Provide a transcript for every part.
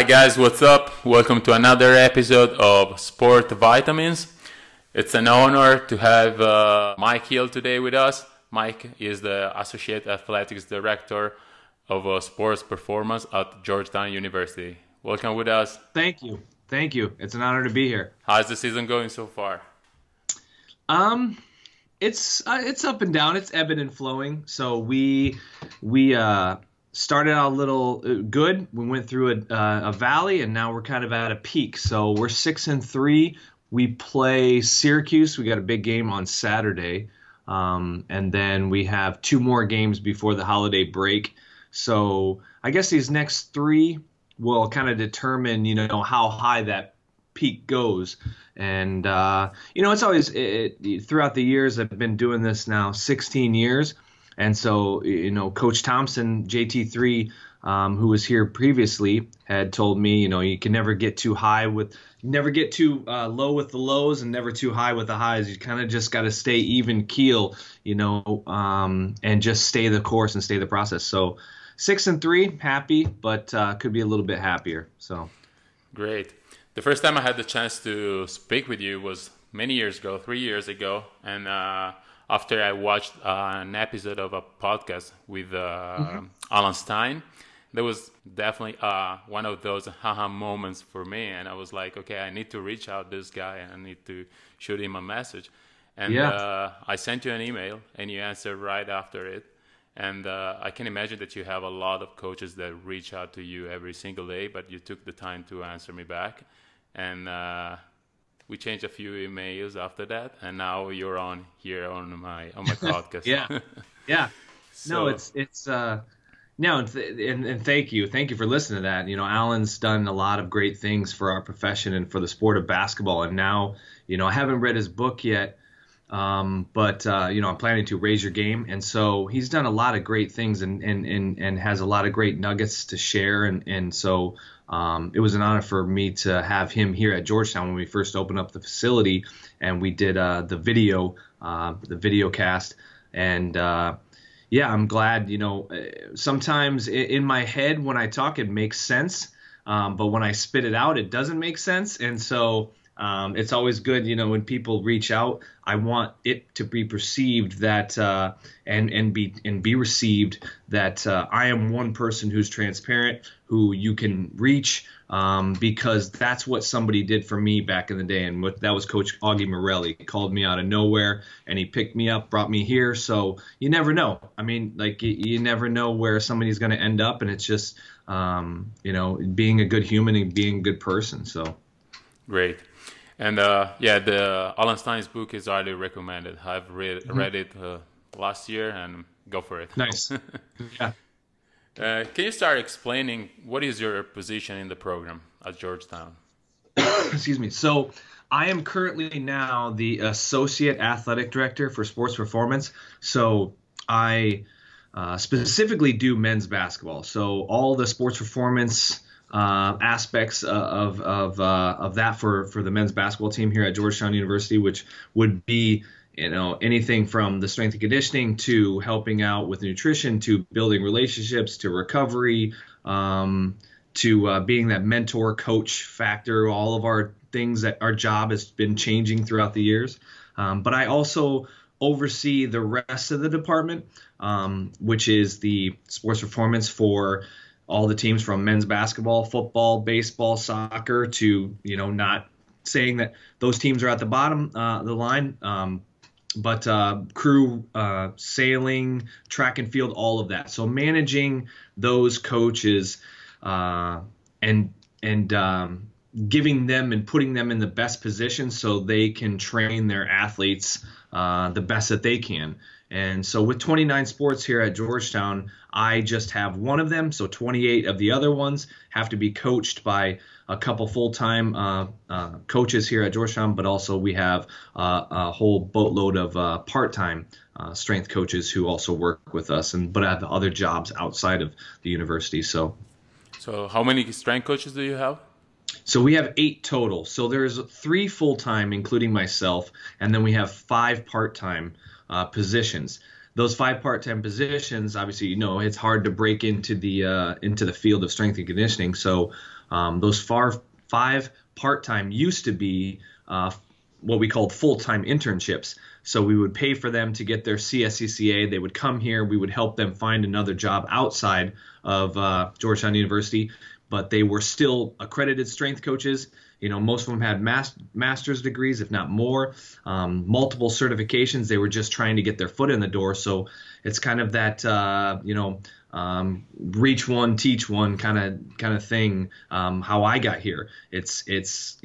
Hi guys, what's up? Welcome to another episode of Sport Vitamins. It's an honor to have Mike Hill today with us. Mike is the Associate Athletics Director of Sports Performance at Georgetown University. Welcome with us. Thank you. Thank you. It's an honor to be here. How's the season going so far? It's up and down. It's ebbing and flowing. So we started out a little good. We went through a valley, and now we're kind of at a peak. So we're 6-3. We play Syracuse. We got a big game on Saturday, and then we have 2 more games before the holiday break. So I guess these next 3 will kind of determine, how high that peak goes. And, it's always throughout the years, I've been doing this now 16 years. And so, Coach Thompson, JT3, who was here previously, had told me, you can never get too never get too low with the lows and never too high with the highs. You kind of just got to stay even keel, and just stay the course and stay the process. So 6-3, happy, but could be a little bit happier. So great. The first time I had the chance to speak with you was many years ago, 3 years ago, and after I watched an episode of a podcast with Alan Stein. There was definitely one of those haha moments for me, and I was like, okay, I need to reach out to this guy, and I need to shoot him a message. And I sent you an email, and you answered right after it. And I can imagine that you have a lot of coaches that reach out to you every single day, but you took the time to answer me back. And we changed a few emails after that, and now you're on here on my podcast. Yeah. So, no, and thank you for listening to that. Alan's done a lot of great things for our profession and for the sport of basketball. And now, I haven't read his book yet, but I'm planning to raise your game. And so he's done a lot of great things and has a lot of great nuggets to share. And so it was an honor for me to have him here at Georgetown when we first opened up the facility, and we did the video cast. And I'm glad. Sometimes in my head when I talk, it makes sense, but when I spit it out, it doesn't make sense. And so it's always good, when people reach out. I want it to be perceived that and be received that I am one person who's transparent, who you can reach, because that's what somebody did for me back in the day. And that was Coach Augie Morelli. He called me out of nowhere, and he picked me up, brought me here. So you never know. I mean, you never know where somebody's going to end up, and it's just being a good human and being a good person. So great. And the Alan Stein's book is highly recommended. I've read it last year, and go for it. Nice. Yeah. Can you start explaining what is your position in the program at Georgetown? Excuse me. So I am currently now the Associate Athletic Director for Sports Performance. So I specifically do men's basketball. So all the sports performance aspects of that for the men's basketball team here at Georgetown University, which would be anything from the strength and conditioning to helping out with nutrition to building relationships to recovery, to being that mentor coach factor. All of our things that our job has been changing throughout the years, but I also oversee the rest of the department, which is the sports performance for all the teams from men's basketball, football, baseball, soccer, to, not saying that those teams are at the bottom of the line, but crew, sailing, track and field, all of that. So managing those coaches and giving them and putting them in the best position so they can train their athletes the best that they can. And so with 29 sports here at Georgetown, I just have one of them. So 28 of the other ones have to be coached by a couple full-time coaches here at Georgetown, but also we have a whole boatload of part-time strength coaches who also work with us, but have other jobs outside of the university. So how many strength coaches do you have? So we have 8 total. So there's 3 full-time, including myself, and then we have 5 part-time positions. Those 5 part-time positions, obviously, it's hard to break into the field of strength and conditioning. So Those five part-time used to be what we called full-time internships. So we would pay for them to get their CSCCA. They would come here. We would help them find another job outside of Georgetown University, but they were still accredited strength coaches. Most of them had master's degrees, if not more, multiple certifications. They were just trying to get their foot in the door. So it's kind of that, reach one, teach one kind of thing. How I got here, it's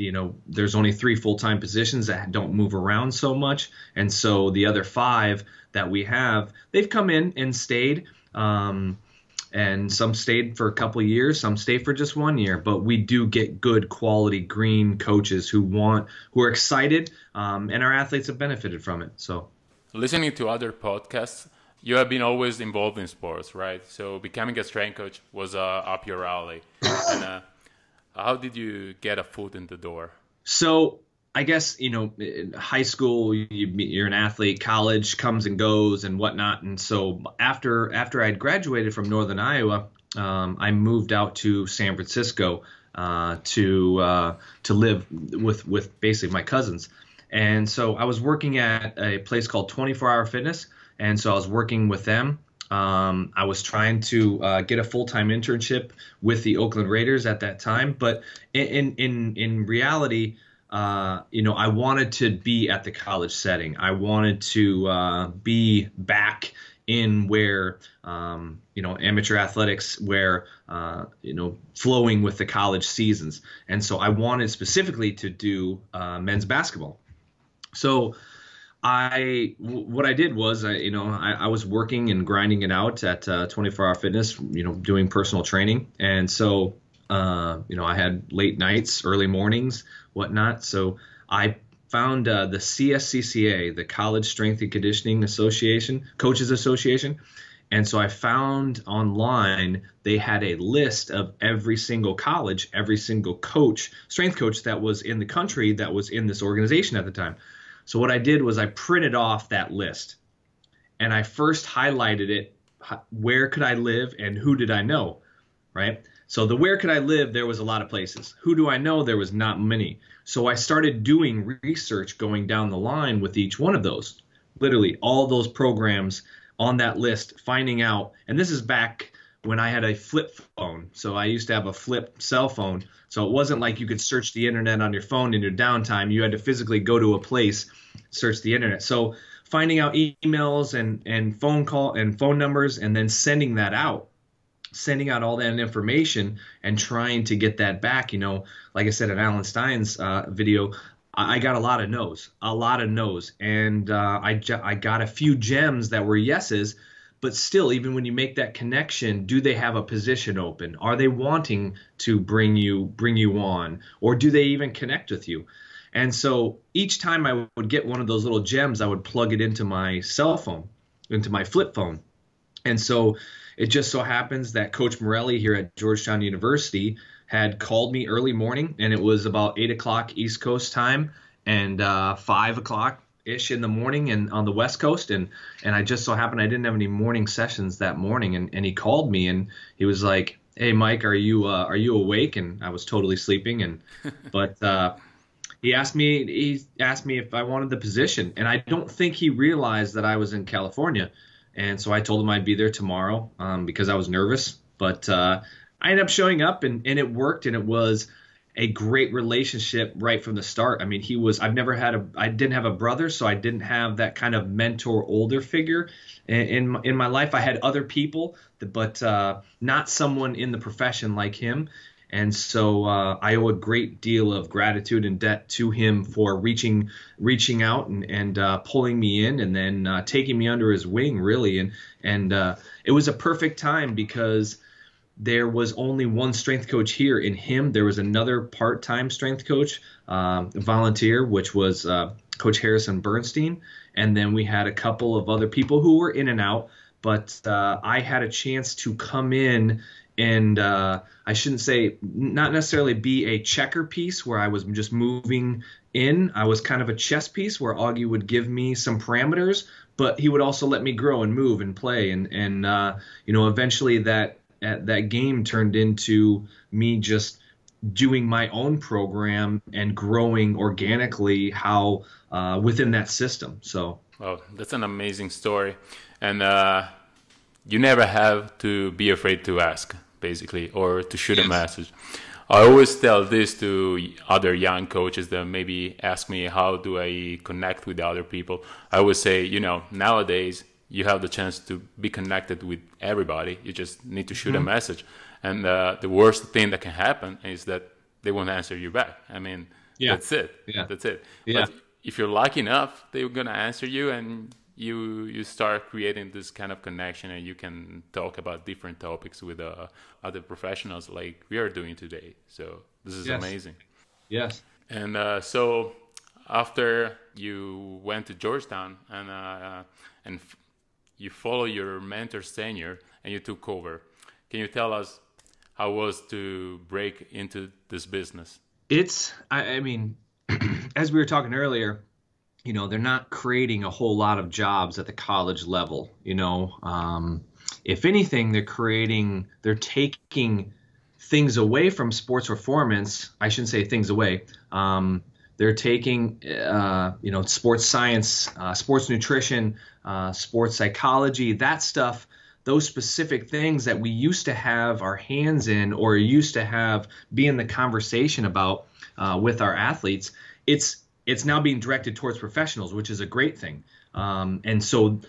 there's only 3 full-time positions that don't move around so much, and so the other 5 that we have, they've come in and stayed. And some stayed for a couple of years, some stayed for just 1 year. But we do get good quality green coaches who are excited, and our athletes have benefited from it. So, listening to other podcasts, you have been always involved in sports, right? So becoming a strength coach was up your alley. And how did you get a foot in the door? So I guess, in high school, you're an athlete, college comes and goes and whatnot. And so after I'd graduated from Northern Iowa, I moved out to San Francisco to live with basically my cousins. And so I was working at a place called 24 Hour Fitness. And so I was working with them. I was trying to get a full-time internship with the Oakland Raiders at that time. But in reality, I wanted to be at the college setting. I wanted to be back in where, amateur athletics, where, flowing with the college seasons. And so I wanted specifically to do men's basketball. So what I did was, I was working and grinding it out at 24 Hour Fitness, doing personal training. And so, I had late nights, early mornings, whatnot. So I found the CSCCA, the College Strength and Conditioning Association, Coaches Association. And so I found online they had a list of every single college, every single strength coach that was in the country that was in this organization at the time. So what I did was I printed off that list, and I first highlighted it. Where could I live and who did I know, right? So the where could I live, there was a lot of places. Who do I know? There was not many. So I started doing research going down the line with each one of those, literally all those programs on that list, finding out. And this is back when I had a flip phone. So I used to have a flip cell phone. So it wasn't like you could search the internet on your phone in your downtime. You had to physically go to a place, search the internet. So finding out emails and phone numbers, and then sending out all that information and trying to get that back. Like I said in Alan Stein's video, I got a lot of no's, and I got a few gems that were yeses. But still, even when you make that connection, do they have a position open? Are they wanting to bring you on, or do they even connect with you? And so each time I would get one of those little gems, I would plug it into my cell phone, into my flip phone. And so it just so happens that Coach Morelli here at Georgetown University had called me early morning, and it was about 8 o'clock East Coast time and 5 o'clock-ish in the morning and on the West Coast. And I just so happened I didn't have any morning sessions that morning, and he called me, and he was like, "Hey, Mike, are you awake?" And I was totally sleeping. But he asked me if I wanted the position, and I don't think he realized that I was in California. And so I told him I'd be there tomorrow because I was nervous. But I ended up showing up, and it worked, and it was a great relationship right from the start. I mean, I didn't have a brother, so I didn't have that kind of mentor older figure in my life. I had other people, but not someone in the profession like him. And so I owe a great deal of gratitude and debt to him for reaching out and pulling me in, and then taking me under his wing, really. And it was a perfect time because there was only one strength coach here in him. There was another part-time strength coach, volunteer, which was Coach Harrison Bernstein. And then we had a couple of other people who were in and out. But I had a chance to come in and I shouldn't say not necessarily be a checker piece where I was just moving in. I was kind of a chess piece where Augie would give me some parameters, but he would also let me grow and move and play. And eventually that game turned into me just doing my own program and growing organically how within that system. So, well, that's an amazing story, and you never have to be afraid to ask, basically, or to shoot a message. I always tell this to other young coaches that maybe ask me, how do I connect with other people? I always say, nowadays you have the chance to be connected with everybody. You just need to shoot a message. And the worst thing that can happen is that they won't answer you back. I mean, that's it. Yeah. That's it. Yeah. But if you're lucky enough, they're going to answer you, and you start creating this kind of connection, and you can talk about different topics with other professionals like we are doing today. So this is amazing. Yes. And so after you went to Georgetown and you follow your mentor's tenure and you took over, can you tell us how it was to break into this business? I mean, as we were talking earlier, they're not creating a whole lot of jobs at the college level. If anything, they're taking things away from sports performance. I shouldn't say things away. They're taking, sports science, sports nutrition, sports psychology, that stuff, those specific things that we used to have our hands in or used to be in the conversation about with our athletes. It's now being directed towards professionals, which is a great thing. And so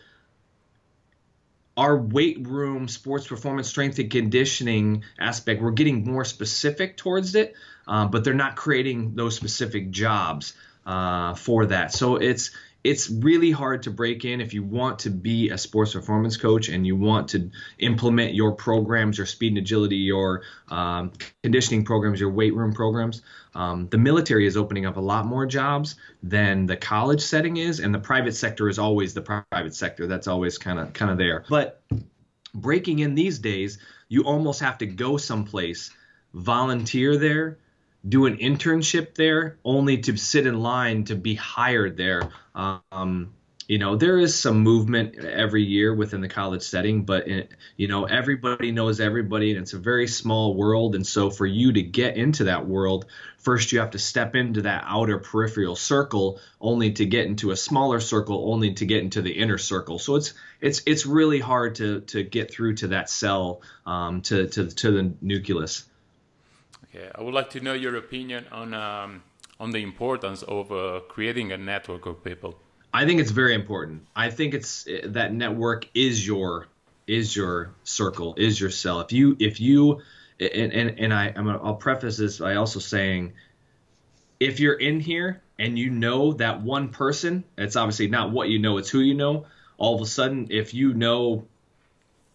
our weight room, sports performance, strength and conditioning aspect, we're getting more specific towards it, but they're not creating those specific jobs for that. So it's really hard to break in if you want to be a sports performance coach and you want to implement your programs, your speed and agility, your conditioning programs, your weight room programs. The military is opening up a lot more jobs than the college setting is, and the private sector is always the private sector. That's always kind of there. But breaking in these days, you almost have to go someplace, volunteer there, do an internship there, only to sit in line to be hired there. There is some movement every year within the college setting, but everybody knows everybody, and it's a very small world. And so for you to get into that world, first you have to step into that outer peripheral circle, only to get into a smaller circle, only to get into the inner circle. So it's really hard to get through to that cell, to the nucleus. Yeah, I would like to know your opinion on the importance of creating a network of people. I think it's very important. I think it's that network is your circle, is your cell. I'll preface this by also saying, if you're in here and you know that one person, it's obviously not what you know, it's who you know. All of a sudden, if you know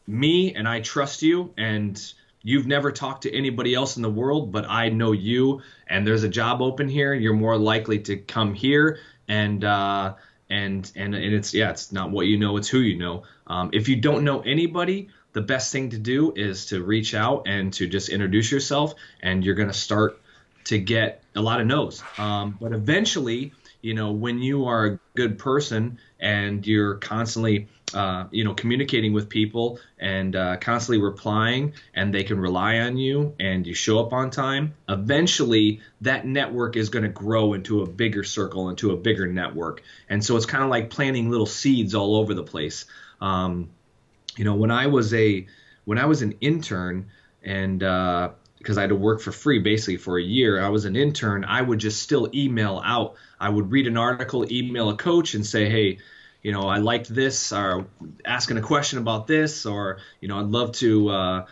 me and I trust you, and you've never talked to anybody else in the world, but I know you, and there's a job open here, you're more likely to come here. And it's not what you know, it's who you know. If you don't know anybody, the best thing to do is to reach out and to just introduce yourself, and you're going to start to get a lot of no's. But eventually, when you are a good person and you're constantly communicating with people and constantly replying, and they can rely on you, and you show up on time, eventually that network is going to grow into a bigger circle, into a bigger network. And so it's kind of like planting little seeds all over the place. When I was an intern, and because I had to work for free basically for a year, I was an intern, I would just still email out. I would read an article, email a coach and say, hey, I liked this, or asking a question about this, or, I'd love to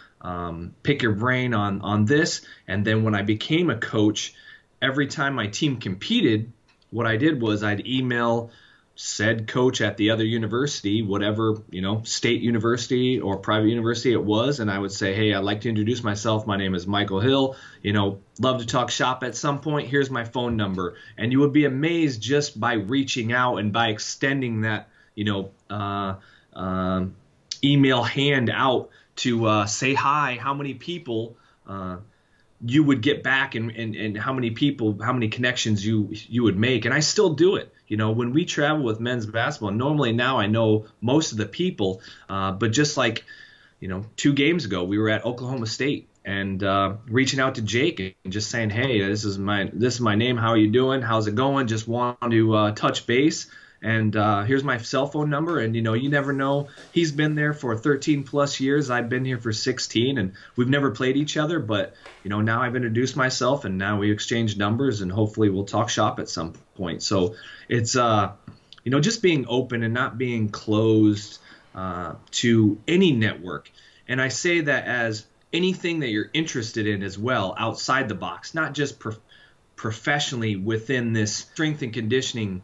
pick your brain on this. And then when I became a coach, every time my team competed, what I did was I'd email said coach at the other university, whatever, state university or private university it was, and I would say, hey, I'd like to introduce myself. My name is Michael Hill. Love to talk shop at some point. Here's my phone number. And you would be amazed just by reaching out and by extending that, email hand out to say hi, how many people you would get back, and how many connections you would make. And I still do it. When we travel with men's basketball, normally now I know most of the people, but just like, 2 games ago, we were at Oklahoma State, and reaching out to Jake and just saying, hey, this is my name. How are you doing? How's it going? Just want to touch base. And here's my cell phone number. And, you never know. He's been there for 13 plus years. I've been here for 16, and we've never played each other. But, now I've introduced myself, and now we exchange numbers, and hopefully we'll talk shop at some point. So it's, just being open and not being closed to any network. And I say that as anything that you're interested in as well outside the box, not just professionally within this strength and conditioning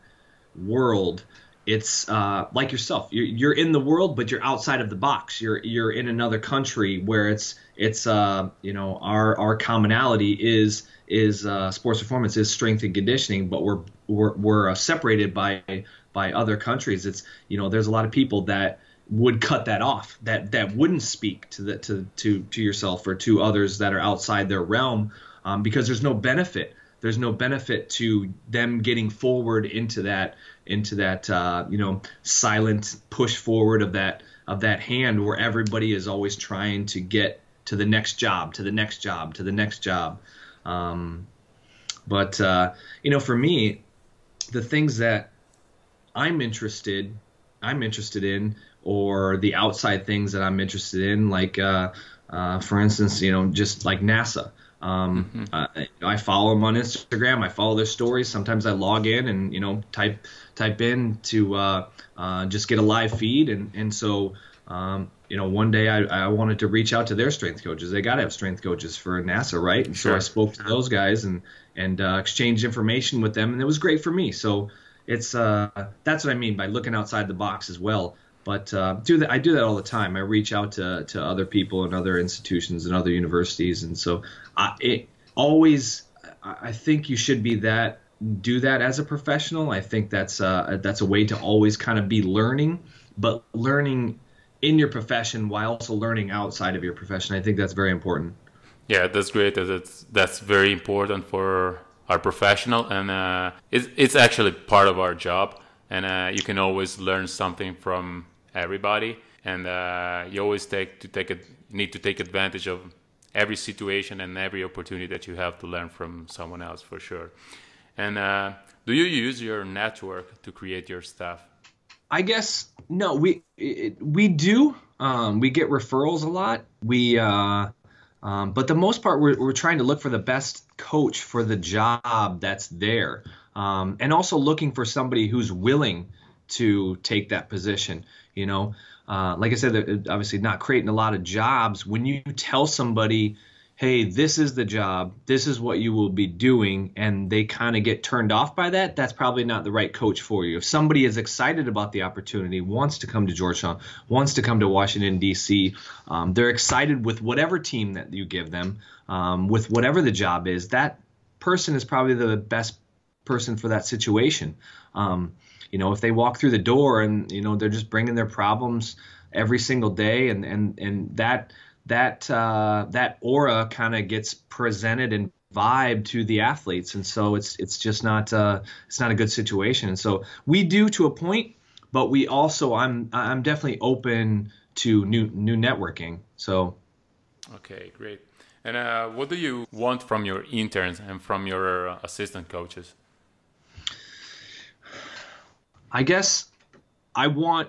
world. It's like yourself. You're in the world, but you're outside of the box. You're in another country where it's our commonality is sports performance, is strength and conditioning, but we're separated by other countries. It's there's a lot of people that would cut that off, that wouldn't speak to yourself or to others that are outside their realm, because there's no benefit. There's no benefit to them getting forward into that silent push forward of that hand where everybody is always trying to get to the next job, to the next job, to the next job. But for me, the things that I'm interested in, or the outside things that I'm interested in, like for instance, just like NASA. I follow them on Instagram. I follow their stories. Sometimes I log in and type in to just get a live feed. And so one day I wanted to reach out to their strength coaches. They got to have strength coaches for NASA, right? And so I spoke to those guys and exchanged information with them, and it was great for me. So it's that's what I mean by looking outside the box as well. But I do that all the time. I reach out to other people and other institutions and other universities, and so I think you should do that as a professional. I think that's a way to always kind of be learning, but learning in your profession while also learning outside of your profession. I think that's very important. Yeah, that's great. That's very important for our professional, and it's actually part of our job. And you can always learn something from everybody, and you always need to take advantage of every situation and every opportunity that you have to learn from someone else, for sure. And do you use your network to create your stuff? I guess no. We do. We get referrals a lot. But the most part, we're trying to look for the best coach for the job that's there, and also looking for somebody who's willing to take that position. Like I said, obviously not creating a lot of jobs. When you tell somebody, hey, this is the job, this is what you will be doing, and they kind of get turned off by that, that's probably not the right coach for you. If somebody is excited about the opportunity, wants to come to Georgetown, wants to come to Washington, D.C., they're excited with whatever team that you give them, with whatever the job is, that person is probably the best person for that situation. If they walk through the door and, they're just bringing their problems every single day, and that aura kind of gets presented and vibe to the athletes. And so it's just not a good situation. And so we do to a point, but we also, I'm definitely open to new networking. So. Okay, great. And what do you want from your interns and from your assistant coaches? I guess I want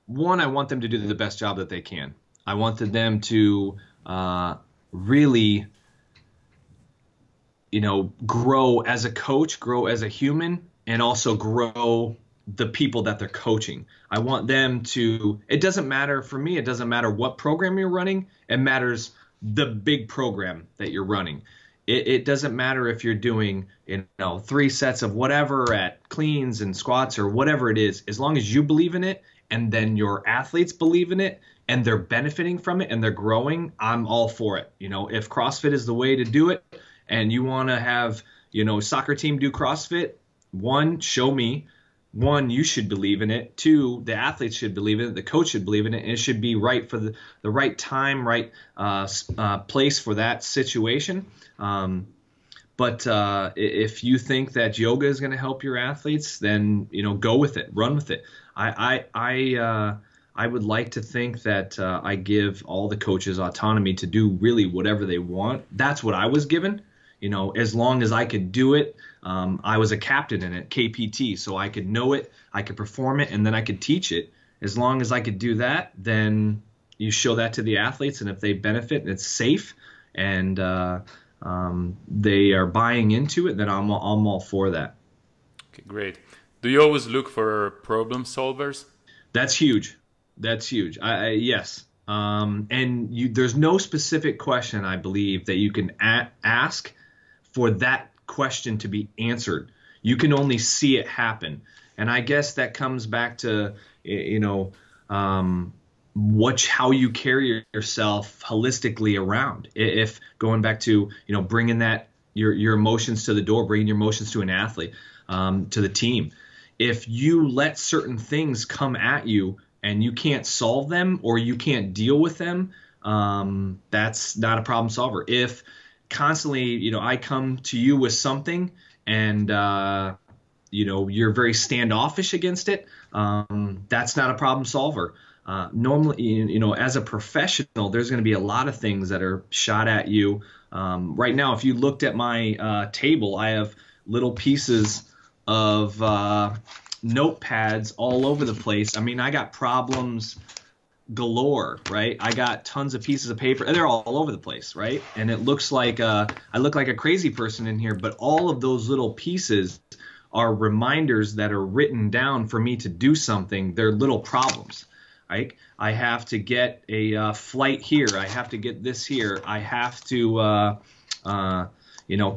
them to do the best job that they can. I wanted them to really, grow as a coach, grow as a human, and also grow the people that they're coaching. I want them to, it doesn't matter for me, it doesn't matter what program you're running, it matters the big program that you're running. It doesn't matter if you're doing 3 sets of whatever at cleans and squats or whatever it is, as long as you believe in it and then your athletes believe in it and they're benefiting from it and they're growing, I'm all for it. If CrossFit is the way to do it and you want to have, soccer team do CrossFit, 1, show me. 1, you should believe in it. 2, the athletes should believe in it. The coach should believe in it. And it should be right for the right time, right place for that situation. But if you think that yoga is going to help your athletes, then go with it, run with it. I I would like to think that I give all the coaches autonomy to do really whatever they want. That's what I was given. As long as I could do it, I was a captain in it, KPT, so I could know it, I could perform it, and then I could teach it. As long as I could do that, then you show that to the athletes, and if they benefit and it's safe and they are buying into it, then I'm all for that. Okay, great. Do you always look for problem solvers? That's huge. Yes. There's no specific question, I believe, that you can ask for that question to be answered. You can only see it happen. And I guess that comes back to, how you carry yourself holistically around. If going back to, bringing your emotions to the door, bringing your emotions to an athlete, to the team. If you let certain things come at you and you can't solve them or you can't deal with them, that's not a problem solver. If constantly, I come to you with something and, you're very standoffish against it, that's not a problem solver. Normally, as a professional, there's going to be a lot of things that are shot at you. Right now, if you looked at my table, I have little pieces of notepads all over the place. I mean, I got problems galore, right? I got tons of pieces of paper, and they're all over the place, right? And it looks like I look like a crazy person in here, but all of those little pieces are reminders that are written down for me to do something. They're little problems, right? I have to get a flight here. I have to get this here. I have to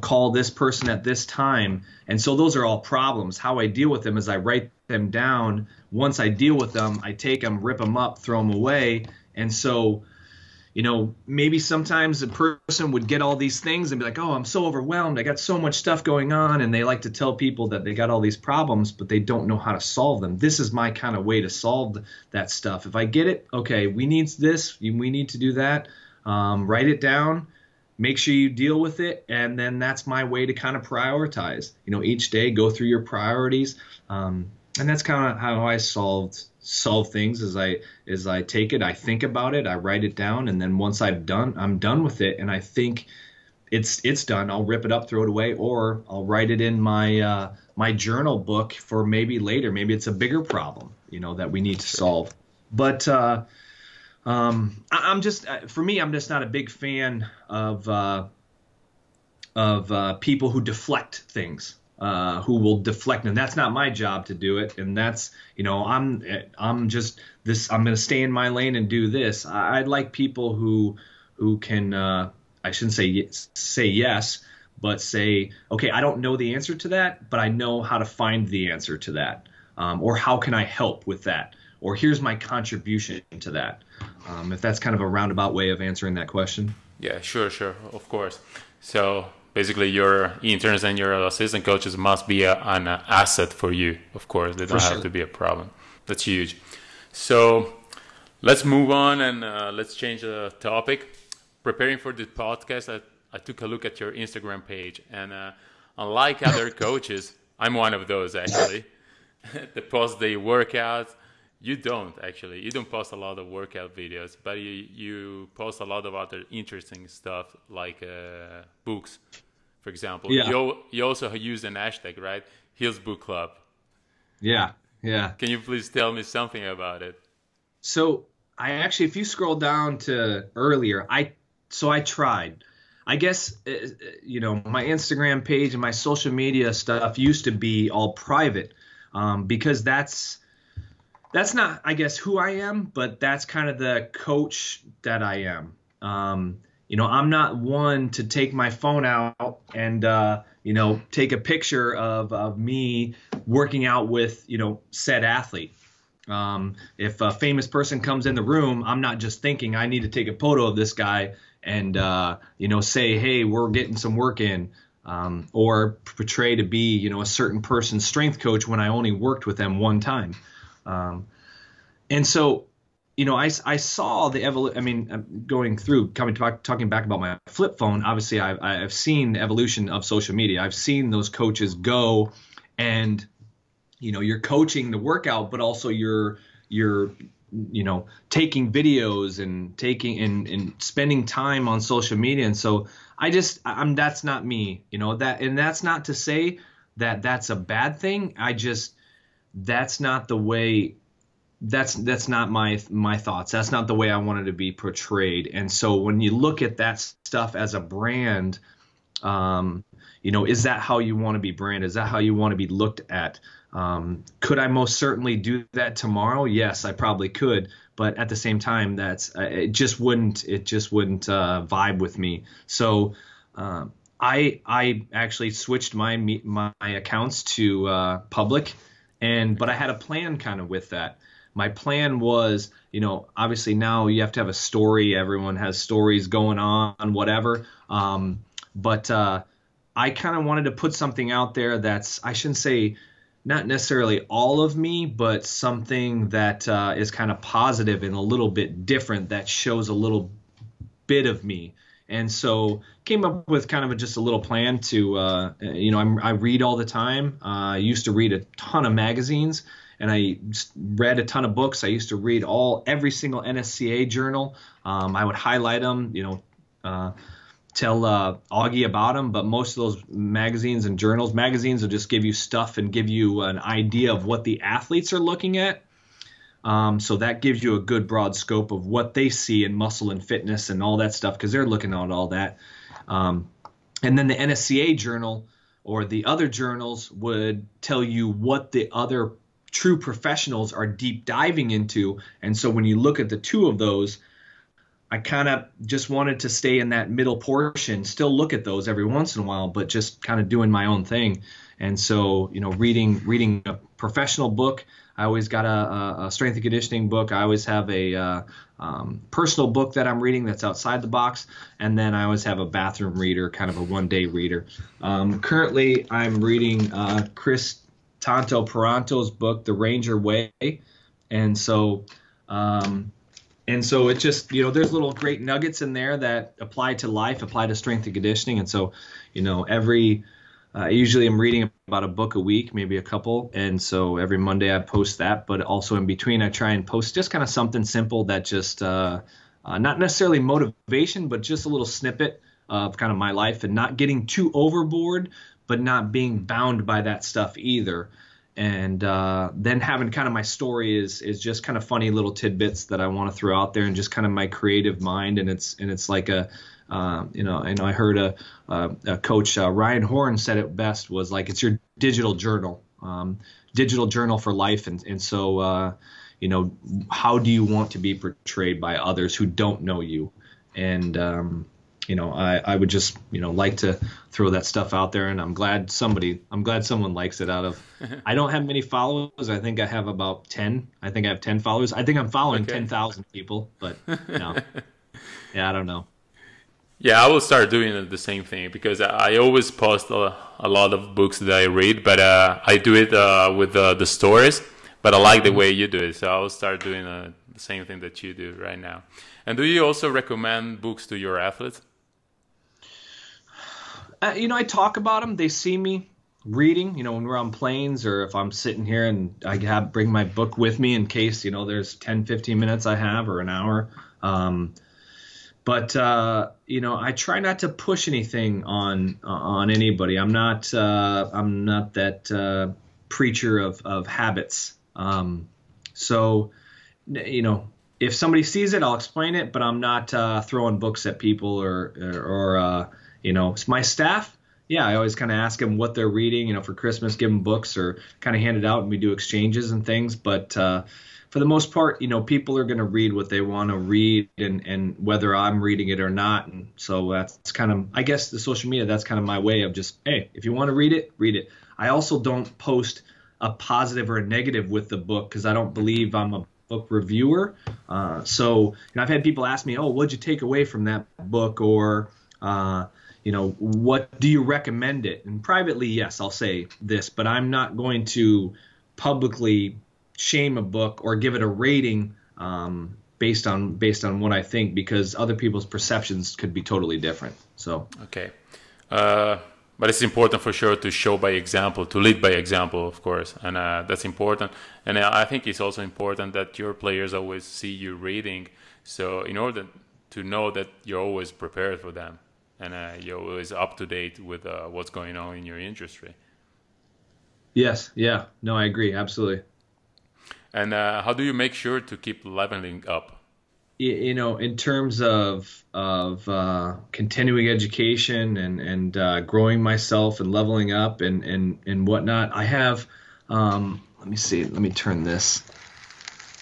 call this person at this time. And so those are all problems. How I deal with them is I write them down. Once I deal with them, I take them, rip them up, throw them away. And so, maybe sometimes a person would get all these things and be like, oh, I'm so overwhelmed. I got so much stuff going on. And they like to tell people that they got all these problems, but they don't know how to solve them. This is my kind of way to solve that stuff. If I get it, okay, we need this, we need to do that. Write it down. Make sure you deal with it, and then that's my way to kind of prioritize. Each day, go through your priorities, and that's kind of how I solve things. As I take it, I think about it, I write it down, and then once I'm done with it, and I think it's done, I'll rip it up, throw it away, or I'll write it in my my journal book for maybe later. Maybe it's a bigger problem, that we need to solve. But I'm just not a big fan of people who deflect things, who will deflect, and that's not my job to do it. And that's, I'm going to stay in my lane and do this. I'd like people who can, I shouldn't say yes, but say, okay, I don't know the answer to that, but I know how to find the answer to that, or how can I help with that, or here's my contribution to that. If that's kind of a roundabout way of answering that question. Yeah, sure, of course. So basically your interns and your assistant coaches must be an asset for you, of course. They don't have to be a problem. That's huge. So let's move on and let's change the topic. Preparing for this podcast, I took a look at your Instagram page, and unlike other coaches, I'm one of those actually, that post their workouts. You don't actually. You don't post a lot of workout videos, but you post a lot of other interesting stuff like books, for example. Yeah. You also use an hashtag, right? Heels Book Club. Yeah. Can you please tell me something about it? So I actually, if you scroll down to earlier, I tried. I guess, my Instagram page and my social media stuff used to be all private, because that's not, I guess, who I am, but that's kind of the coach that I am. I'm not one to take my phone out and, take a picture of me working out with, said athlete. If a famous person comes in the room, I'm not just thinking I need to take a photo of this guy and, say, hey, we're getting some work in, or portray to be, a certain person's strength coach when I only worked with them one time. And so, I saw the evolution. I mean, talking back about my flip phone, obviously I've seen the evolution of social media. I've seen those coaches go and, you're coaching the workout, but also you're taking videos and and spending time on social media. And so that's not me, and that's not to say that that's a bad thing. That's not the way, that's not my thoughts. That's not the way I wanted to be portrayed. And so when you look at that stuff as a brand, is that how you want to be branded? Is that how you want to be looked at? Could I most certainly do that tomorrow? Yes, I probably could. But at the same time, it just wouldn't vibe with me. So I actually switched my accounts to public, but I had a plan kind of with that. My plan was, obviously now you have to have a story. Everyone has stories going on, whatever. But I kind of wanted to put something out there that's, I shouldn't say not necessarily all of me, but something that is kind of positive and a little bit different, that shows a little bit of me. And so came up with kind of just a little plan to, I read all the time. I used to read a ton of magazines, and I read a ton of books. I used to read every single NSCAA journal. I would highlight them, tell Augie about them. But most of those magazines will just give you stuff and give you an idea of what the athletes are looking at. So that gives you a good broad scope of what they see in muscle and fitness and all that stuff, because they're looking at all that. And then the NSCAA journal or the other journals would tell you what the other true professionals are deep diving into. And so when you look at the two of those, I kind of just wanted to stay in that middle portion, still look at those every once in a while, but just kind of doing my own thing. And so, reading a professional book, I always got a strength and conditioning book. I always have a personal book that I'm reading that's outside the box. And then I always have a bathroom reader, kind of a one-day reader. Currently, I'm reading Chris Tanto Peranto's book, The Ranger Way. And so it's just, there's little great nuggets in there that apply to life, apply to strength and conditioning. And so, usually I'm reading about a book a week, maybe a couple. And so every Monday I post that, but also in between I try and post just kind of something simple that just, not necessarily motivation, but just a little snippet of kind of my life, and not getting too overboard, but not being bound by that stuff either. And then having kind of my story is just kind of funny little tidbits that I want to throw out there, and just kind of my creative mind. And it's like I heard a coach, Ryan Horn, said it best, was like, it's your digital journal for life. And so, how do you want to be portrayed by others who don't know you? And, I would just, like to throw that stuff out there, and I'm glad someone likes it. I don't have many followers. I think I have about 10. I think I have 10 followers. I think I'm following 10,000 people, but no. Yeah, I don't know. Yeah, I will start doing the same thing, because I always post a lot of books that I read, but I do it with the stories, but I like the way you do it. So I will start doing the same thing that you do right now. And do you also recommend books to your athletes? I talk about them. They see me reading, when we're on planes, or if I'm sitting here and I bring my book with me in case, there's 10, 15 minutes I have, or an hour. But I try not to push anything on anybody. I'm not that preacher of habits. So, if somebody sees it, I'll explain it, but I'm not throwing books at people or my staff. Yeah, I always kind of ask them what they're reading, for Christmas, give them books, or kind of hand it out, and we do exchanges and things. But for the most part, people are going to read what they want to read, and whether I'm reading it or not. And so that's kind of, I guess, the social media, that's kind of my way of just, hey, if you want to read it, read it. I also don't post a positive or a negative with the book, because I don't believe I'm a book reviewer. So I've had people ask me, oh, what'd you take away from that book? Or, what do you recommend it? And privately, yes, I'll say this, but I'm not going to publicly shame a book or give it a rating based on what I think, because other people's perceptions could be totally different. So okay, But it's important for sure to show by example, to lead by example, of course, and that's important. And I think it's also important that your players always see you reading, so in order to know that you're always prepared for them, and you're always up to date with what's going on in your industry. Yes, yeah, no, I agree, absolutely. And how do you make sure to keep leveling up? You know, in terms of continuing education and growing myself and leveling up and whatnot, I have, let me see, let me turn this.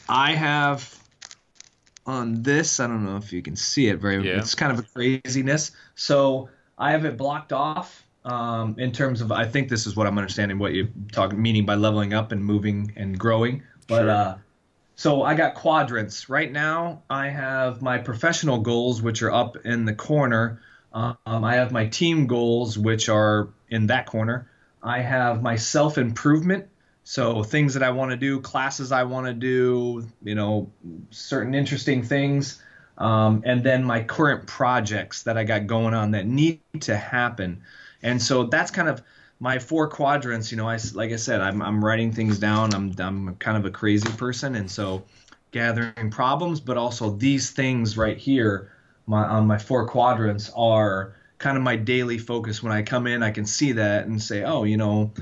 I have on this, I don't know if you can see it it's kind of a craziness. So I have it blocked off in terms of, I think this is what I'm understanding what you meaning by leveling up and moving and growing. But sure. So I got quadrants. Right now, I have my professional goals, which are up in the corner. I have my team goals, which are in that corner. I have my self-improvement, so things that I want to do, classes I want to do, you know, certain interesting things. And then my current projects that I got going on that need to happen. And so that's kind of my 4 quadrants. You know, like I said, I'm writing things down. I'm kind of a crazy person, and so gathering problems, but also these things right here, on my 4 quadrants are kind of my daily focus. When I come in, I can see that and say, oh, you know,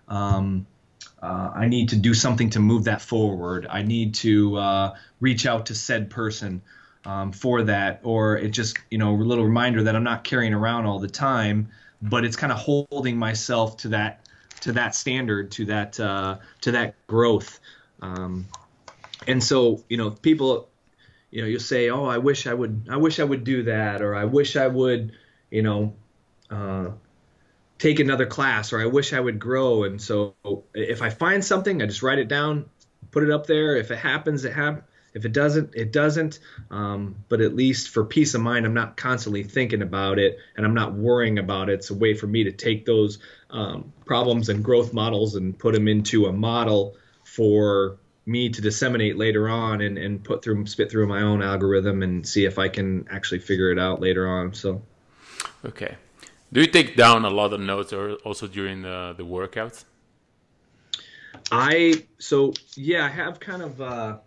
I need to do something to move that forward. I need to reach out to said person for that, or it just, you know, a little reminder that I'm not carrying around all the time. But it's kind of holding myself to that standard, to that growth. And so, you know, people, you know, you'll say, oh, I wish I would do that, or I wish I would, you know, take another class, or I wish I would grow. And so if I find something, I just write it down, put it up there. If it happens, it happens. If it doesn't, it doesn't. But at least for peace of mind, I'm not constantly thinking about it, and I'm not worrying about it. It's a way for me to take those problems and growth models and put them into a model for me to disseminate later on and spit through my own algorithm and see if I can actually figure it out later on. So, okay. Do you take down a lot of notes, or also during the workouts? I have kind of.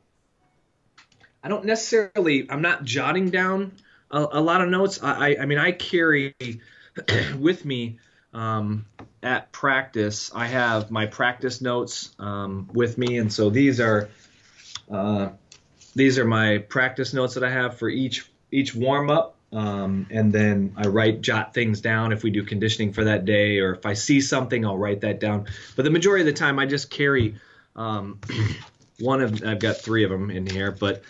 I don't necessarily, I'm not jotting down a lot of notes. I mean, I carry with me at practice. I have my practice notes with me, and so these are my practice notes that I have for each warm up, and then I jot things down if we do conditioning for that day, or if I see something, I'll write that down. But the majority of the time, I just carry. I've got 3 of them in here, but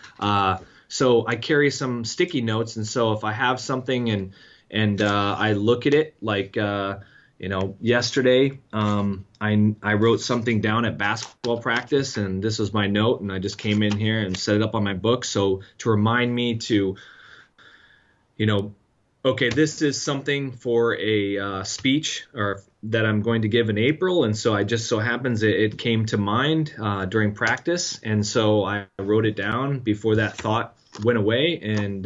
so I carry some sticky notes, and so if I have something and I look at it, like you know, yesterday I wrote something down at basketball practice, and this was my note, and I just came in here and set it up on my book, so to remind me to, you know, okay, this is something for a speech or that I'm going to give in April, and so I just so happens it came to mind during practice, and so I wrote it down before that thought went away, and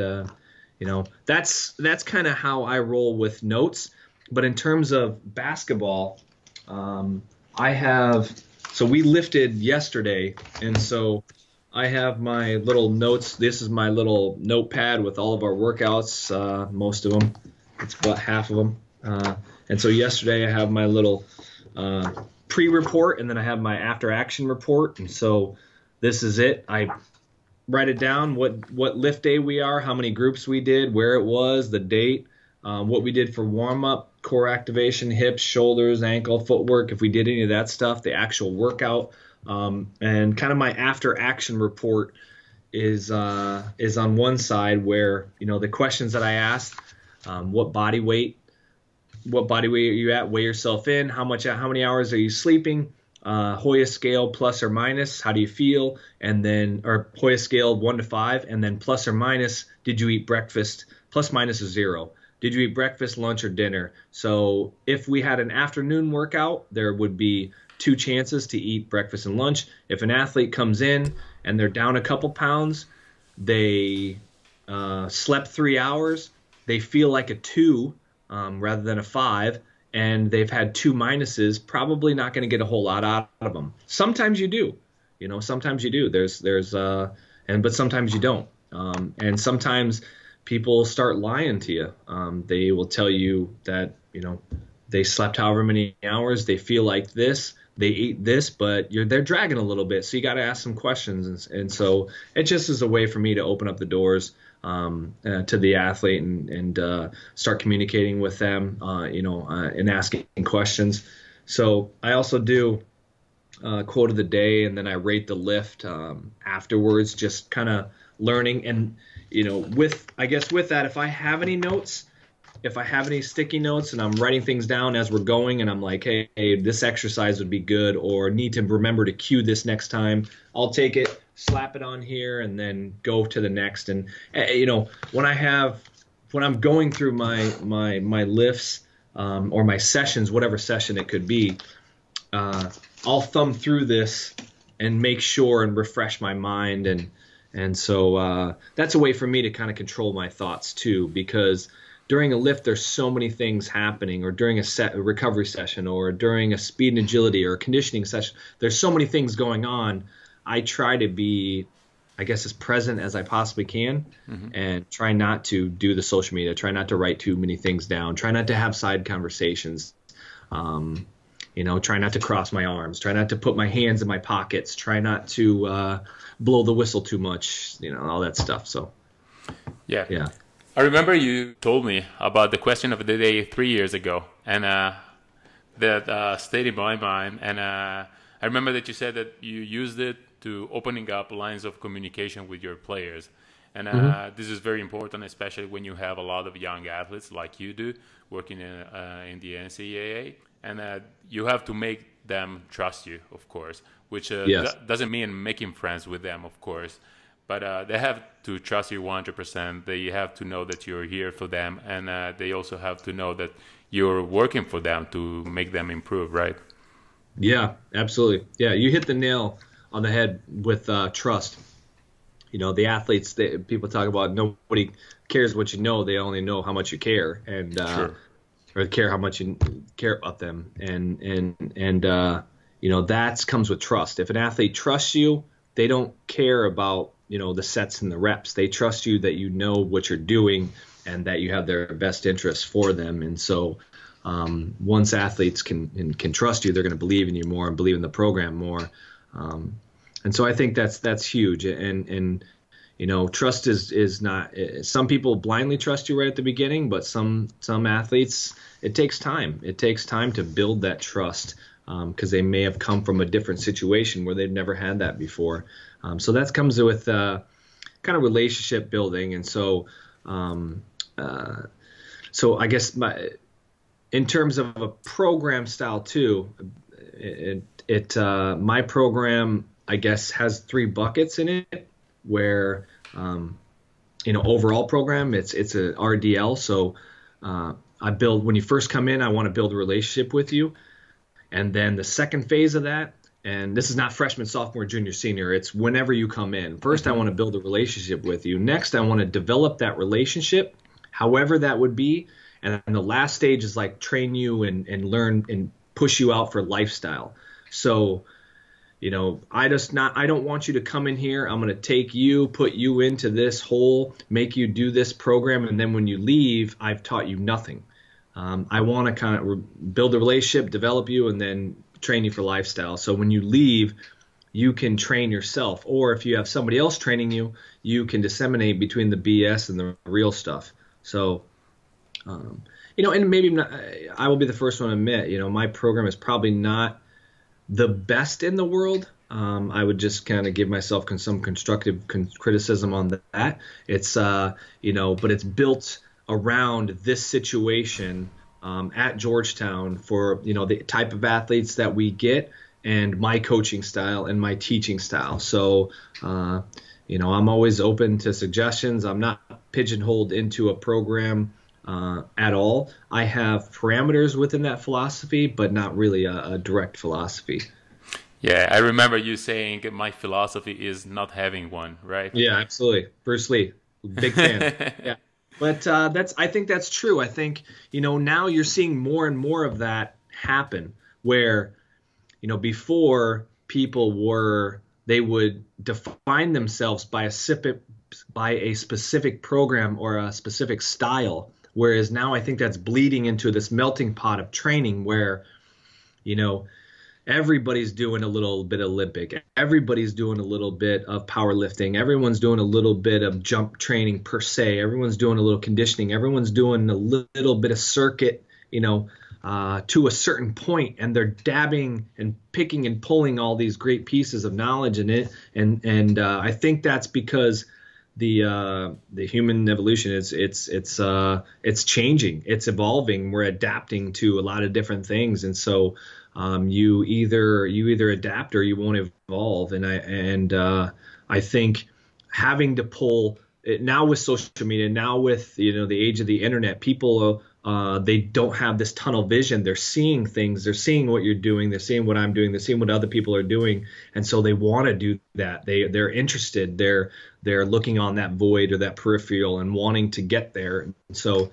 you know, that's kind of how I roll with notes. But in terms of basketball, so we lifted yesterday, and so I have my little notes. This is my little notepad with all of our workouts, most of them. It's about half of them. And so yesterday I have my little pre-report, and then I have my after-action report. And so this is it. I write it down, what lift day we are, how many groups we did, where it was, the date, what we did for warm-up, core activation, hips, shoulders, ankle, footwork, if we did any of that stuff, the actual workout. And kind of my after action report is on one side, where, you know, the questions that I asked, what body weight are you at? Weigh yourself in. How many hours are you sleeping? Hoya scale plus or minus. How do you feel? And then, or Hoya scale 1 to 5, and then plus or minus. Did you eat breakfast? Plus minus is 0. Did you eat breakfast, lunch, or dinner? So if we had an afternoon workout, there would be 2 chances to eat breakfast and lunch. If an athlete comes in and they're down a couple pounds, they slept 3 hours, they feel like a 2 rather than a 5, and they've had 2 minuses, probably not going to get a whole lot out of them. Sometimes you do, sometimes you do. But sometimes you don't. And sometimes people start lying to you. They will tell you that, they slept however many hours, they feel like this, they ate this, but they're dragging a little bit. So you got to ask some questions. And so it just is a way for me to open up the doors to the athlete and start communicating with them, and asking questions. So I also do quote of the day, and then I rate the lift afterwards, just kind of learning. And, with that, if I have any notes, if I have any sticky notes and I'm writing things down as we're going and I'm like, hey, this exercise would be good, or need to remember to cue this next time, I'll take it, slap it on here, and then go to the next. And, when I'm going through my lifts or my sessions, whatever session it could be, I'll thumb through this and make sure and refresh my mind. And so that's a way for me to kind of control my thoughts too, because during a lift, there's so many things happening, or during a recovery session, or during a speed and agility or a conditioning session, there's so many things going on. I try to be, as present as I possibly can, and try not to do the social media, try not to write too many things down, try not to have side conversations, try not to cross my arms, try not to put my hands in my pockets, try not to blow the whistle too much, all that stuff. So, yeah. I remember you told me about the question of the day 3 years ago, and that stayed in my mind. And I remember that you said that you used it to opening up lines of communication with your players. And this is very important, especially when you have a lot of young athletes like you do working in the NCAA. And you have to make them trust you, of course, which doesn't mean making friends with them, of course. But they have to trust you 100%. They have to know that you're here for them. And they also have to know that you're working for them to make them improve, right? Yeah, absolutely. Yeah, you hit the nail on the head with trust. The athletes, people talk about nobody cares what you know. They only know how much you care, and or care how much you care about them. And that comes with trust. If an athlete trusts you, they don't care about the sets and the reps. They trust you that you know what you're doing and that you have their best interests for them. And so once athletes can trust you, they're going to believe in you more and believe in the program more. And so I think that's huge. And trust is not. Some people blindly trust you right at the beginning, but some athletes, it takes time. It takes time to build that trust because they may have come from a different situation where they've never had that before. So that comes with kind of relationship building. And so, I guess in terms of a program style too, my program, I guess, has 3 buckets in it where, overall program, it's a RDL. So I build, when you first come in, I want to build a relationship with you. And then the second phase of that, and this is not freshman, sophomore, junior, senior. It's whenever you come in. First, I want to build a relationship with you. Next, I want to develop that relationship, however that would be. And then the last stage is like train you and learn and push you out for lifestyle. So, I don't want you to come in here. I'm going to take you, put you into this hole, make you do this program. And then when you leave, I've taught you nothing. I want to kind of build a relationship, develop you, and then train you for lifestyle. So when you leave, you can train yourself. Or if you have somebody else training you, you can disseminate between the BS and the real stuff. So, and maybe not, I will be the first one to admit, my program is probably not the best in the world. I would just kind of give myself some constructive criticism on that. It's, but it's built around this situation at Georgetown for, the type of athletes that we get and my coaching style and my teaching style. So, I'm always open to suggestions. I'm not pigeonholed into a program at all. I have parameters within that philosophy, but not really a direct philosophy. Yeah, I remember you saying my philosophy is not having one, right? Yeah, absolutely. Bruce Lee, big fan. Yeah. But I think that's true. I think, now you're seeing more and more of that happen where, before they would define themselves by a specific program or a specific style. Whereas now I think that's bleeding into this melting pot of training where, everybody's doing a little bit of Olympic. Everybody's doing a little bit of powerlifting. Everyone's doing a little bit of jump training per se. Everyone's doing a little conditioning. Everyone's doing a little bit of circuit, to a certain point, and they're dabbing and picking and pulling all these great pieces of knowledge in it. And I think that's because the human evolution it's changing, it's evolving. We're adapting to a lot of different things, and so you either adapt or you won't evolve. And I think having to pull it now with social media, now with the age of the internet, people they don't have this tunnel vision. They're seeing things. They're seeing what you're doing. They're seeing what I'm doing. They're seeing what other people are doing, and so they want to do that. They're interested. They're looking on that void or that peripheral and wanting to get there. So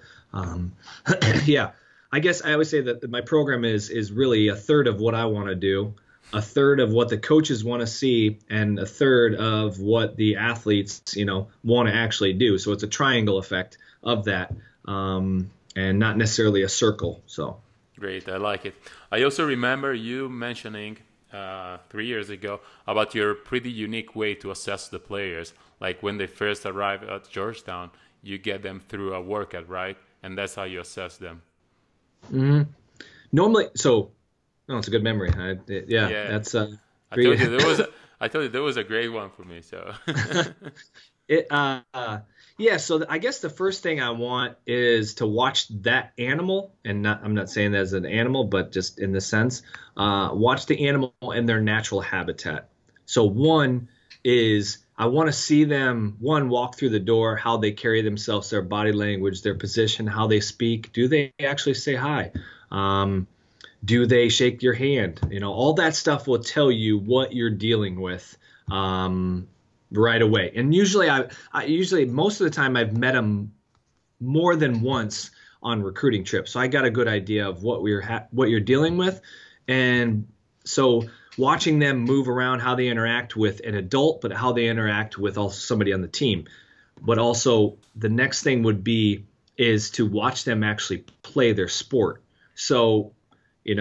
yeah, I guess I always say that my program is really a third of what I want to do, a third of what the coaches want to see, and a third of what the athletes want to actually do. So it's a triangle effect of that. And not necessarily a circle. So great, I like it. I also remember you mentioning 3 years ago about your pretty unique way to assess the players. Like when they first arrive at Georgetown, you get them through a workout, right? And that's how you assess them. Mm-hmm. Normally, it's a good memory. Yeah. That's. I told you there was a great one for me. So. Yeah, so I guess the first thing I want is to watch that animal, and I'm not saying that as an animal, but just in the sense, watch the animal in their natural habitat. So one is I want to see them, walk through the door, how they carry themselves, their body language, their position, how they speak. Do they actually say hi? Do they shake your hand? All that stuff will tell you what you're dealing with. Right away. And usually usually most of the time I've met them more than once on recruiting trips. So I got a good idea of what you're dealing with. And so watching them move around, how they interact with an adult, but how they interact with also somebody on the team. But also the next thing is to watch them actually play their sport. So, it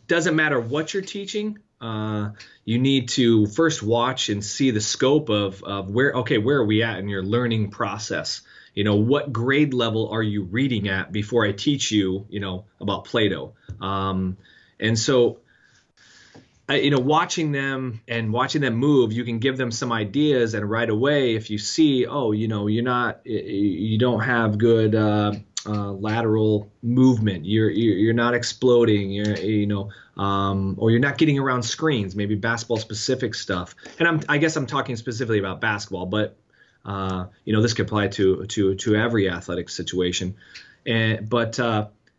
doesn't matter what you're teaching. You need to first watch and see the scope of where are we at in your learning process? What grade level are you reading at before I teach you, about Plato? And so, watching them move, you can give them some ideas, and right away, if you see, you don't have good, lateral movement, you're not exploding, or you're not getting around screens, maybe basketball specific stuff. And I guess I'm talking specifically about basketball, but this could apply to every athletic situation. But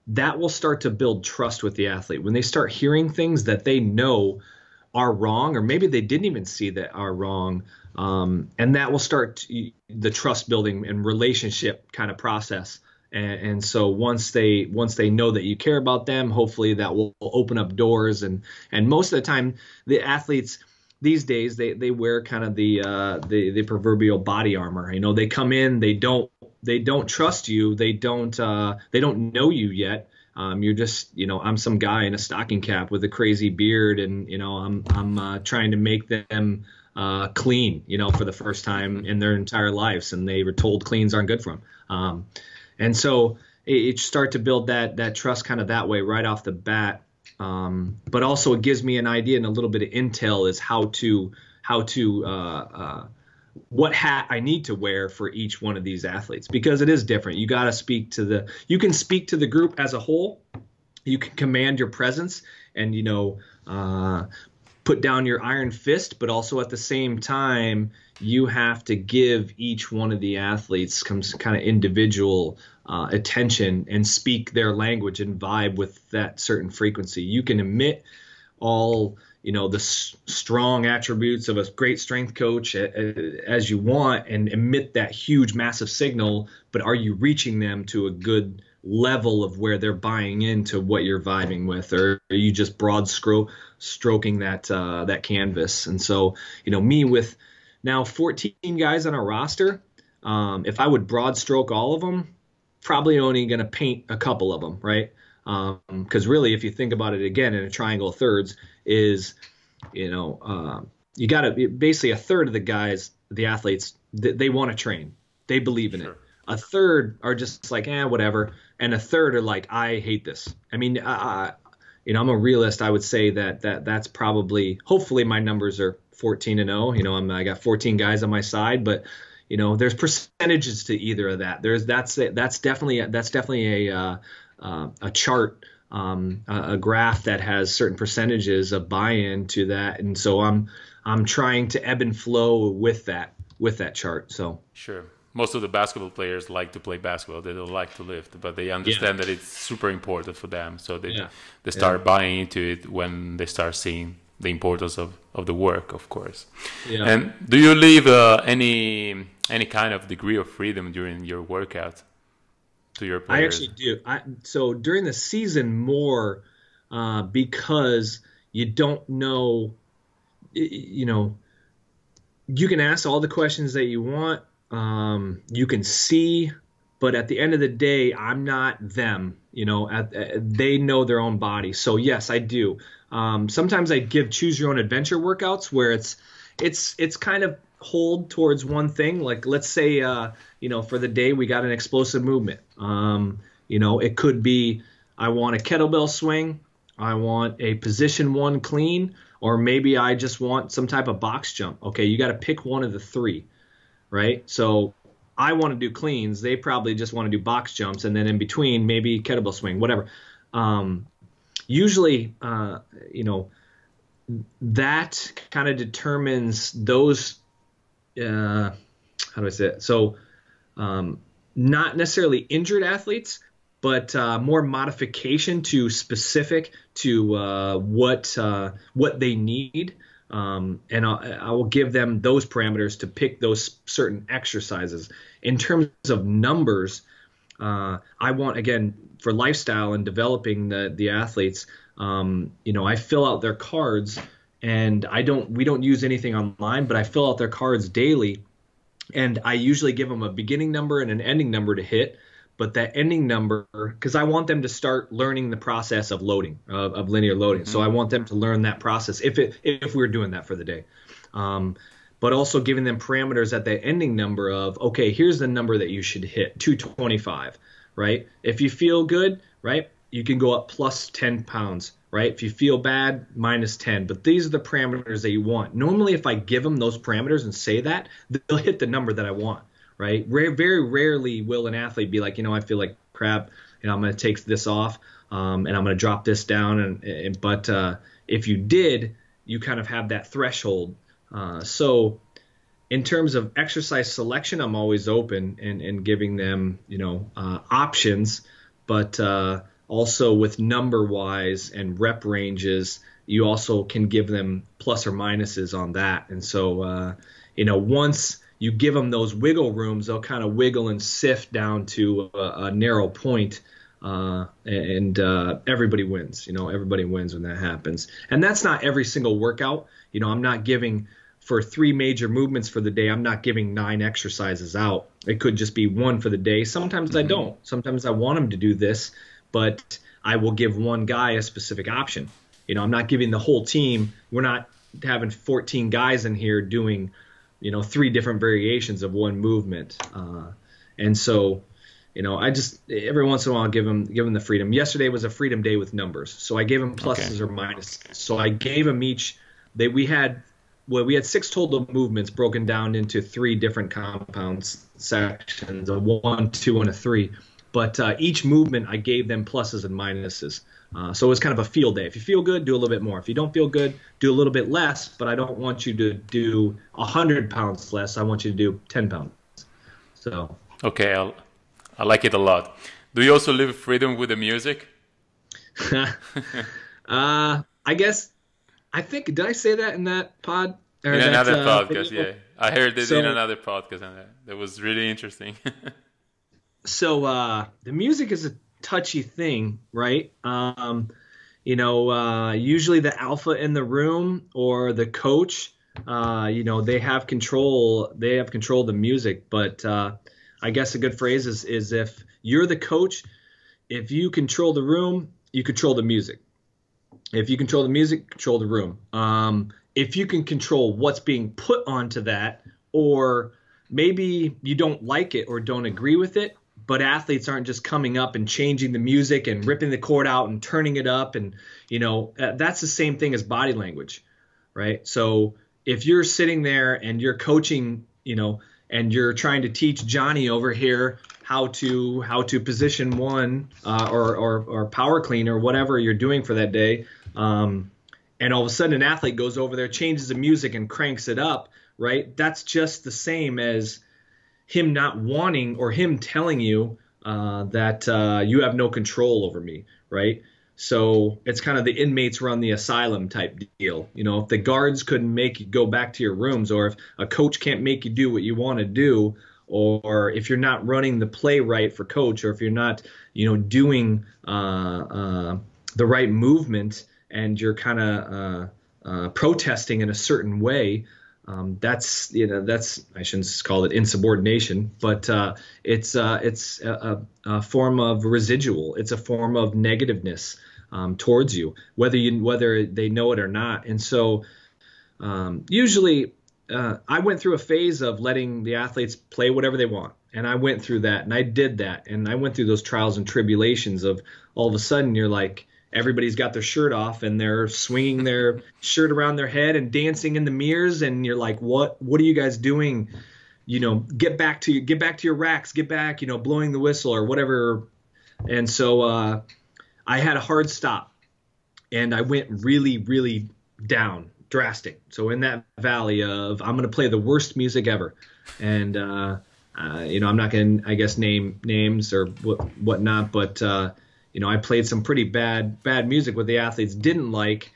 that will start to build trust with the athlete when they start hearing things that they know are wrong, or maybe they didn't even see that are wrong. And that will start the trust building and relationship kind of process. And so once they know that you care about them, hopefully that will open up doors. And most of the time, the athletes these days they wear kind of the proverbial body armor. They come in, they don't trust you, they don't know you yet. You're just I'm some guy in a stocking cap with a crazy beard, and I'm trying to make them clean for the first time in their entire lives, and they were told cleans aren't good for them. And so it start to build that trust kind of that way right off the bat. But also it gives me an idea and a little bit of intel is how to what hat I need to wear for each one of these athletes, because it is different. You got to you can speak to the group as a whole. You can command your presence and, put down your iron fist, but also at the same time, you have to give each one of the athletes some kind of individual attention and speak their language and vibe with that certain frequency. You can emit all the strong attributes of a great strength coach as you want and emit that huge, massive signal, but are you reaching them to a good level of where they're buying into what you're vibing with, or are you just stroking that canvas? And so, me with now 14 guys on our roster, if I would broad stroke all of them, probably only going to paint a couple of them, right? Because really, if you think about it again in a triangle of thirds, is you got to basically a third of the guys, the athletes, they want to train, they believe in it. A third are just like, whatever, and a third are like, I hate this. I mean, I'm a realist. I would say that's probably, hopefully, my numbers are 14-0. I got 14 guys on my side, but there's percentages to either of that. That's definitely a chart, a graph that has certain percentages of buy-in to that, and so I'm trying to ebb and flow with that chart. So sure. Most of the basketball players like to play basketball. They don't like to lift, but they understand that it's super important for them. So they start buying into it when they start seeing the importance of the work, of course. Yeah. And do you leave any kind of degree of freedom during your workout to your players? I actually do. So during the season more, because you don't know, you can ask all the questions that you want. You can see, but at the end of the day, I'm not them. They know their own body. So yes, I do. Sometimes I give choose your own adventure workouts where it's kind of hold towards one thing. Like let's say, for the day we got an explosive movement. It could be I want a kettlebell swing, I want a position 1 clean, or maybe I just want some type of box jump. Okay, you got to pick one of the three. Right? So I want to do cleans. They probably just want to do box jumps. And then in between, maybe kettlebell swing, whatever. Usually, that kind of determines those, how do I say it? So not necessarily injured athletes, but more modification to specific to what they need. And I will give them those parameters to pick those certain exercises. In terms of numbers, I want, again, for lifestyle and developing the athletes, I fill out their cards, and we don't use anything online, but I fill out their cards daily, and I usually give them a beginning number and an ending number to hit. But that ending number, because I want them to start learning the process of loading, of linear loading. Mm-hmm. So I want them to learn that process if we're doing that for the day. But also giving them parameters at the ending number of, okay, here's the number that you should hit, 225, right? If you feel good, right, you can go up plus 10 pounds, right? If you feel bad, minus 10. But these are the parameters that you want. Normally, if I give them those parameters and say that, they'll hit the number that I want. Right? Very rarely will an athlete be like, I feel like crap, I'm going to take this off, and I'm going to drop this down. But if you did, you kind of have that threshold. So in terms of exercise selection, I'm always open and giving them, options, but also with number wise and rep ranges, you also can give them plus or minuses on that. And so, once you give them those wiggle rooms, they'll kind of wiggle and sift down to a narrow point, and everybody wins. Everybody wins when that happens. And that's not every single workout. I'm not giving, for 3 major movements for the day, I'm not giving 9 exercises out. It could just be 1 for the day. Sometimes I don't. Sometimes I want them to do this, but I will give one guy a specific option. I'm not giving the whole team. We're not having 14 guys in here doing 3 different variations of one movement. And so, I just, every once in a while, give them the freedom. Yesterday was a freedom day with numbers. So I gave them pluses or minuses. So I gave them each, we had 6 total movements broken down into 3 different compounds sections, a 1, 2, and a 3. But each movement, I gave them pluses and minuses. So it was kind of a field day. If you feel good, do a little bit more. If you don't feel good, do a little bit less. But I don't want you to do 100 pounds less. I want you to do 10 pounds. So okay, I like it a lot. Do you also live freedom with the music? I guess I think, did I say that in that pod? Or In that another podcast, video? yeah. I heard it in So, another podcast, and that was really interesting. the music is a touchy thing, right? Usually the alpha in the room or the coach, they have control. They have control of the music. But I guess a good phrase is if you're the coach, if you control the room, you control the music. If you control the music, control the room. If you can control what's being put onto that, or maybe you don't like it or don't agree with it, but athletes aren't just coming up and changing the music and ripping the cord out and turning it up. And, that's the same thing as body language, right? So if you're sitting there and you're coaching, and you're trying to teach Johnny over here how to position one or power clean or whatever you're doing for that day, and all of a sudden an athlete goes over there, changes the music and cranks it up, right? That's just the same as him not wanting or him telling you that you have no control over me, right? So it's kind of the inmates run the asylum type deal. If the guards couldn't make you go back to your rooms, or if a coach can't make you do what you want to do, or if you're not running the play right for coach, or if you're not, doing the right movement and you're kind of protesting in a certain way, that's I shouldn't call it insubordination, but it's a form of residual. It's a form of negativeness towards you, whether they know it or not. And so usually I went through a phase of letting the athletes play whatever they want. And I went through that, and I did that. And I went through those trials and tribulations of all of a sudden you're like, everybody's got their shirt off and they're swinging their shirt around their head and dancing in the mirrors. And you're like, what are you guys doing? Get back to your racks, get back, blowing the whistle or whatever. And so I had a hard stop, and I went really, really down, drastic. So in that valley of, I'm going to play the worst music ever. And, I'm not going to, I guess, name names or whatnot, but, I played some pretty bad music what the athletes didn't like,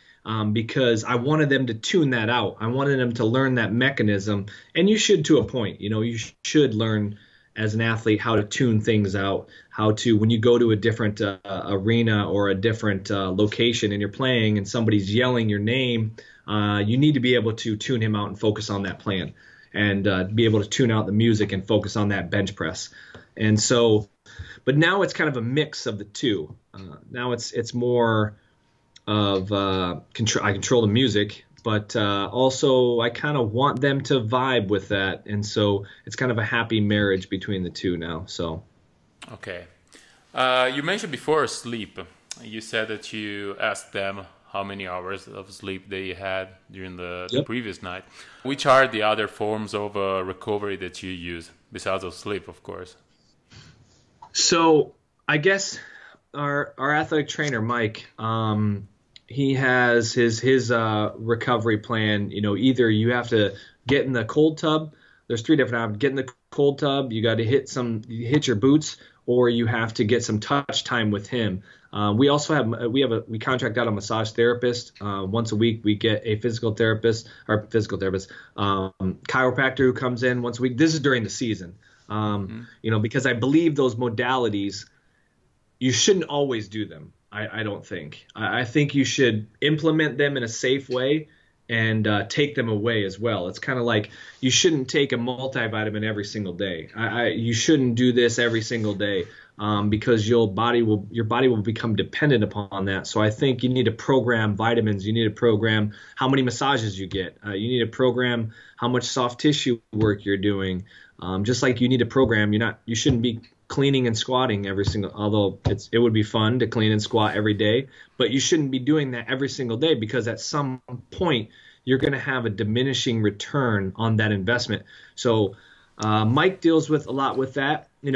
because I wanted them to tune that out. I wanted them to learn that mechanism. And you should, to a point. You should learn as an athlete how to tune things out, how to, when you go to a different arena or a different location and you're playing and somebody's yelling your name, you need to be able to tune him out and focus on that plan, and be able to tune out the music and focus on that bench press. And so, but now it's kind of a mix of the two. Now it's more of control. I control the music, but also I kind of want them to vibe with that, and so it's kind of a happy marriage between the two now. So, okay. You mentioned before sleep. You said that you asked them how many hours of sleep they had during the previous night. Which are the other forms of recovery that you use besides of sleep, of course? So I guess our athletic trainer, Mike, he has his recovery plan. Either you have to get in the cold tub. There's three different options. Get in the cold tub. You got to hit your boots, or you have to get some touch time with him. We also we contract out a massage therapist. Once a week we get a physical therapist, chiropractor who comes in once a week. This is during the season. Because I believe those modalities, you shouldn't always do them. I don't think. I think you should implement them in a safe way and take them away as well. It's kind of like you shouldn't take a multivitamin every single day. You shouldn't do this every single day because your body will become dependent upon that. So I think you need to program vitamins. You need to program how many massages you get. You need to program how much soft tissue work you're doing. Just like you need to program, you shouldn't be cleaning and squatting although it would be fun to clean and squat every day, but you shouldn't be doing that every single day, because at some point you're going to have a diminishing return on that investment. So Mike deals with a lot with that. It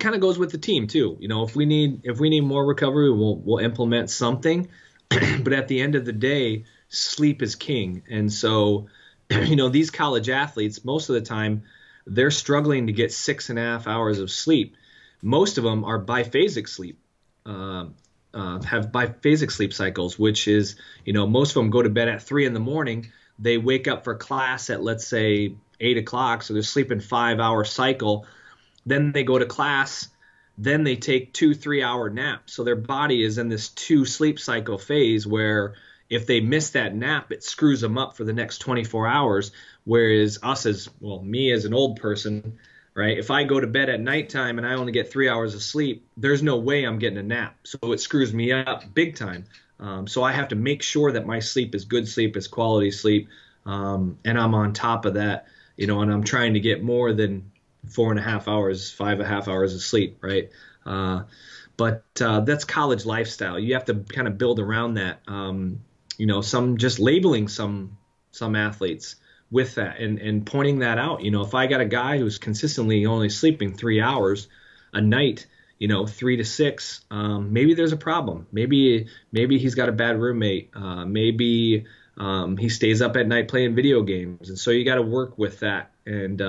kind of goes with the team too. If we need more recovery, we'll implement something, but at the end of the day, sleep is king. And so these college athletes, most of the time, they're struggling to get 6.5 hours of sleep. Most of them are biphasic sleep. have biphasic sleep cycles, which is, most of them go to bed at 3 in the morning. They wake up for class at, let's say, 8 o'clock. So they're sleeping 5-hour cycle. Then they go to class. Then they take 2-3 hour naps. So their body is in this 2 sleep cycle phase where if they miss that nap, it screws them up for the next 24 hours. Whereas me as an old person, right? If I go to bed at nighttime and I only get 3 hours of sleep, there's no way I'm getting a nap. So it screws me up big time. So I have to make sure that my sleep is good sleep, it's quality sleep, and I'm on top of that, and I'm trying to get more than 4.5 hours, 5.5 hours of sleep, right? But that's college lifestyle. You have to kind of build around that. Some just labeling some athletes with that and pointing that out. If I got a guy who's consistently only sleeping 3 hours a night, 3 to 6, maybe there's a problem. Maybe he's got a bad roommate. Maybe he stays up at night playing video games. And so you got to work with that. And,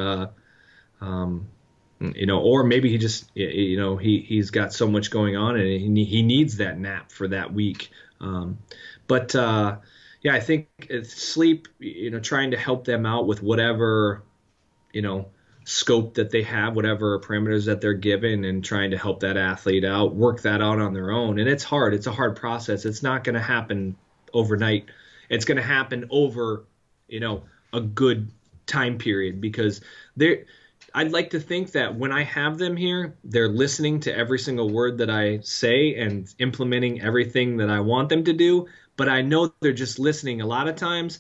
or maybe he just, he's got so much going on and he needs that nap for that week. I think it's sleep, trying to help them out with whatever, scope that they have, whatever parameters that they're given, and trying to help that athlete out, work that out on their own. And it's hard. It's a hard process. It's not going to happen overnight. It's going to happen over, a good time period, because I'd like to think that when I have them here, they're listening to every single word that I say and implementing everything that I want them to do. But I know they're just listening. A lot of times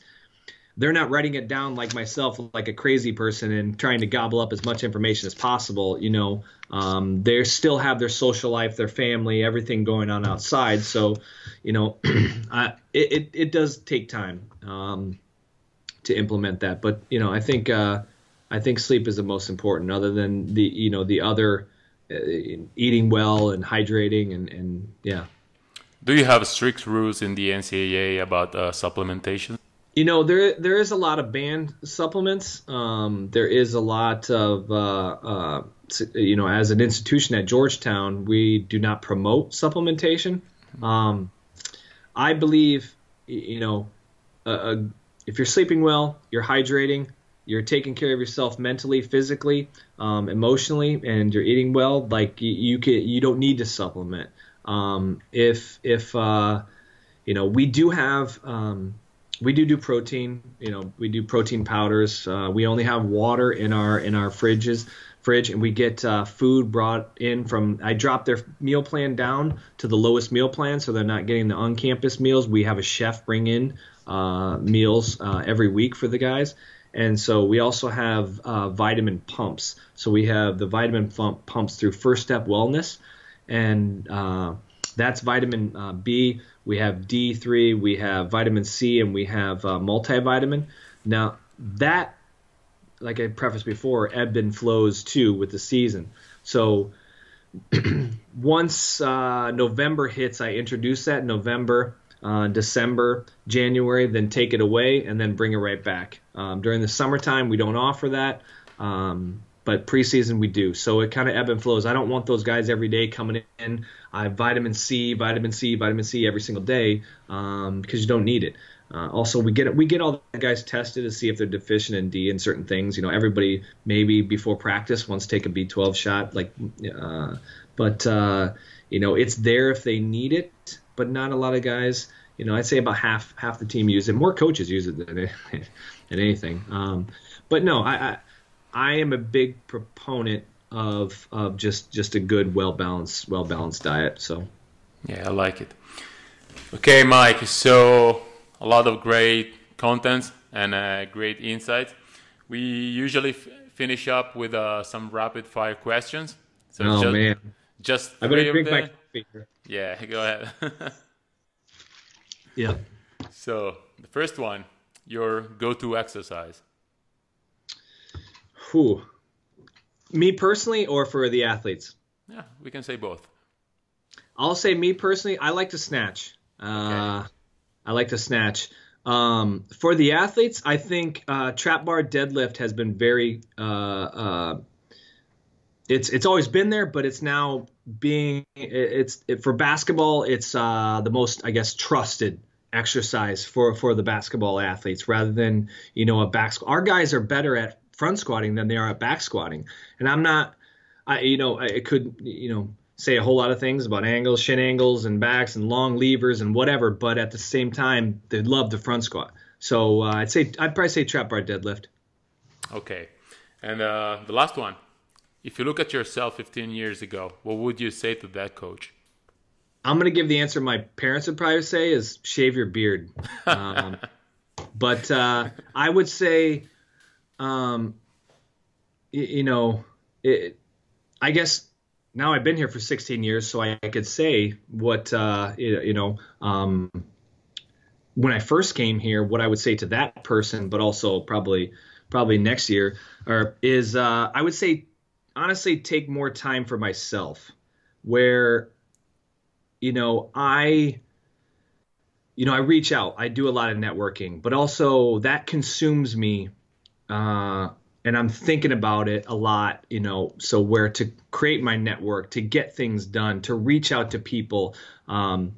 they're not writing it down like myself, like a crazy person, and trying to gobble up as much information as possible. They still have their social life, their family, everything going on outside. So, it does take time to implement that. But, I think sleep is the most important, other than the other eating well and hydrating and yeah. Do you have strict rules in the NCAA about supplementation? There is a lot of banned supplements. There is a lot of, as an institution at Georgetown, we do not promote supplementation. I believe, if you're sleeping well, you're hydrating, you're taking care of yourself mentally, physically, emotionally, and you're eating well, like you don't need to supplement. We do protein, we do protein powders. We only have water in our fridge, and we get food brought in I drop their meal plan down to the lowest meal plan, so they're not getting the on-campus meals. We have a chef bring in meals every week for the guys. And so we also have vitamin pumps. So we have the vitamin pumps through First Step Wellness, and that's vitamin B. We have D3, we have vitamin C, and we have multivitamin. Now that, like I prefaced before, ebb and flows too with the season. So once November hits, I introduce that. November, December, January, then take it away and then bring it right back. During the summertime, we don't offer that, but preseason we do. So it kind of ebb and flows. I don't want those guys every day coming in. I have vitamin C every single day, because you don't need it. Also, we get all the guys tested to see if they're deficient in D in certain things. Everybody maybe before practice wants to take a B12 shot, but it's there if they need it. But not a lot of guys. I'd say about half the team use it. More coaches use it than anything. But no, I am a big proponent of just a good, well balanced diet. So yeah, I like it. Okay, Mike. So a lot of great content and great insights. We usually finish up with some rapid fire questions. So just I better drink my coffee here. Yeah, go ahead. Yeah. So the first one, your go-to exercise. Me personally, or for the athletes? Yeah, we can say both. I'll say me personally, I like to snatch. Okay. I like to snatch. For the athletes, I think trap bar deadlift has been very it's always been there, but it's now for basketball. It's the most, I guess, trusted exercise for the basketball athletes rather than a back squat. Our guys are better at front squatting than they are at back squatting, and I'm not. I could say a whole lot of things about angles, shin angles, and backs, and long levers and whatever, but at the same time, they love the front squat. So I'd probably say trap bar deadlift. Okay, and the last one. If you look at yourself 15 years ago, what would you say to that coach? I'm going to give the answer my parents would probably say is shave your beard. But I would say, I guess now I've been here for 16 years, so I could say what, when I first came here, what I would say to that person, but also probably next year, is I would say, honestly, take more time for myself, where I reach out, I do a lot of networking, but also that consumes me, and I'm thinking about it a lot, so where to create my network, to get things done, to reach out to people, to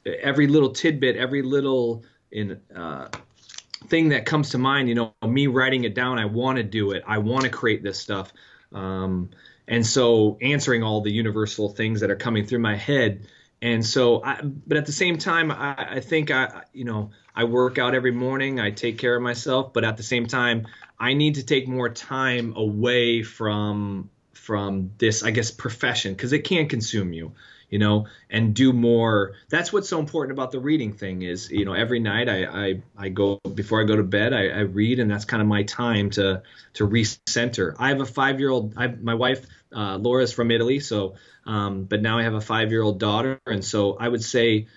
every little tidbit, every little thing that comes to mind, me writing it down. I want to do it. I want to create this stuff. And so answering all the universal things that are coming through my head. And so, but at the same time, I think I work out every morning. I take care of myself, but at the same time, I need to take more time away from this, I guess, profession, because it can consume you. And do more. That's what's so important about the reading thing is, every night I go, before I go to bed, I read, and that's kind of my time to recenter. I have a 5-year-old, my wife, Laura, is from Italy. So, but now I have a 5-year-old daughter. And so I would say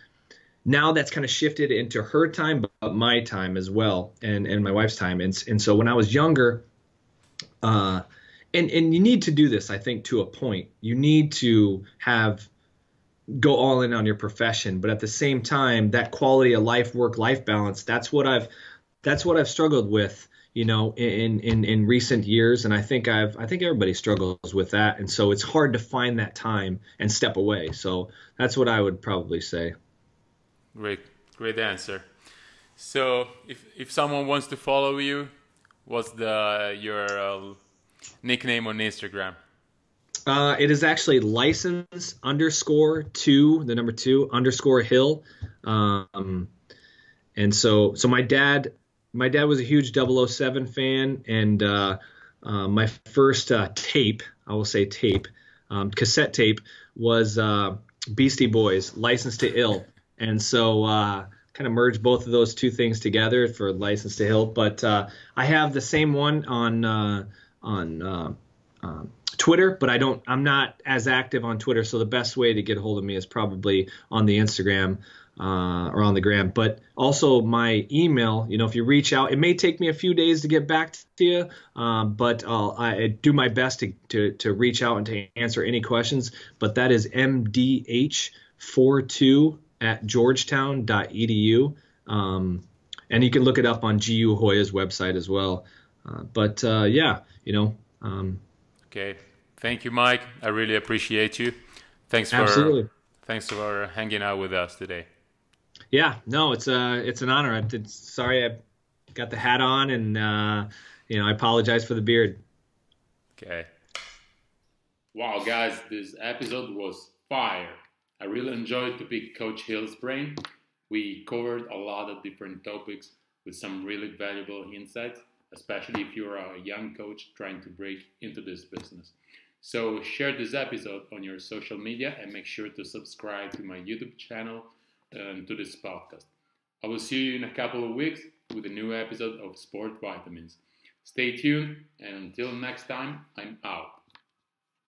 now that's kind of shifted into her time, but my time as well, and my wife's time. And so when I was younger, and you need to do this, I think, to a point. You need to go all in on your profession, but at the same time, that quality of life, work-life balance, that's what I've struggled with, in recent years. And I think everybody struggles with that. And so it's hard to find that time and step away. So that's what I would probably say. Great answer. So if someone wants to follow you, what's your nickname on Instagram? It is actually license_2_Hill. And so my dad was a huge 007 fan, and my first cassette tape was Beastie Boys, License to Ill. And so kind of merged both of those two things together for License to Ill. But I have the same one on Twitter, but I'm not as active on Twitter. So the best way to get a hold of me is probably on the Instagram or on the gram. But also my email, if you reach out, it may take me a few days to get back to you, but I do my best to reach out and to answer any questions. But that is mdh42@georgetown.edu. And you can look it up on GU Hoya's website as well. Okay. Thank you, Mike. I really appreciate you. Thanks for hanging out with us today. Yeah, no, it's an honor. Sorry I got the hat on, and I apologize for the beard. Okay. Wow, guys, this episode was fire. I really enjoyed to pick Coach Hill's brain. We covered a lot of different topics with some really valuable insights, especially if you're a young coach trying to break into this business. So share this episode on your social media and make sure to subscribe to my YouTube channel and to this podcast. I will see you in a couple of weeks with a new episode of Sport Vitamins. Stay tuned, and until next time, I'm out.